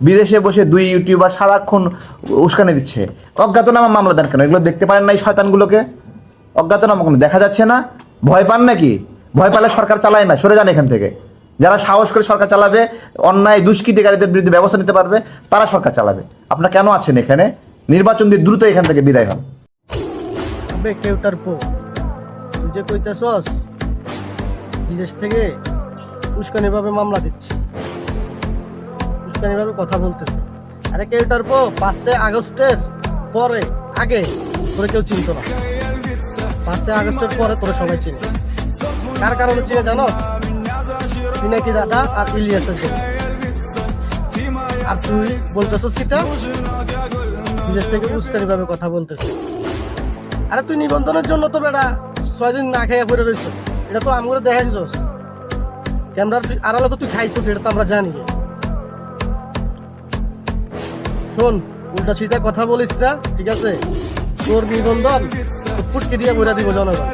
বিদেশে বসে 2 ইউটিউবার সারাক্ষণ উস্কানি দিচ্ছে। অজ্ঞাতনামা মামলা দেন কেন? এগুলো দেখতে পারেন না এই শয়তানগুলোকে? অজ্ঞাতনামা কোনো দেখা যাচ্ছে না? ভয় পান নাকি? ভয় পালে সরকার চালায় না, সরে যান এখান থেকে। যারা সাহস করে সরকার চালাবে, অন্যায় দুষ্কৃতিকারীদের বিরুদ্ধে ব্যবস্থা নিতে পারবে, তারা সরকার চালাবে। আপনারা কেন আছেন এখানে? নির্বাচন দিয়ে দ্রুত এখান থেকে বিদায় হন। কেউটার পো তুই যে কইতেছস বিদেশ থেকে উস্কানিভাবে মামলা দিচ্ছে, উস্কানিভাবে কথা বলতেছে। আরে কেউটার পো 5 আগস্টের পরে আগে তোরে কেউ চিনত না। 5 আগস্টের পরে তোরে সবাই চিনে। কার কারণে চিনে জানো? পিনাকি দাদা আর ইলিয়াসের জন্য। আর তুই বলতেছস কিটা বিদেশ থেকে উস্কানিভাবে কথা বলতেছে। আরে তুই নিবন্ধনের জন্য তো বেটা 6 দিন না খাইয়া পড়ে রইছস। এটা তো আমগুলো দেখাইছস, ক্যামেরার আড়ালে তো তুই খাইছস, এটা তো আমরা জানি। শোন, উল্টা সিধা কথা বলিস না, ঠিক আছে? তোর নিবন্ধন ফুটকে দিয়ে বইরা দিব জনগণ।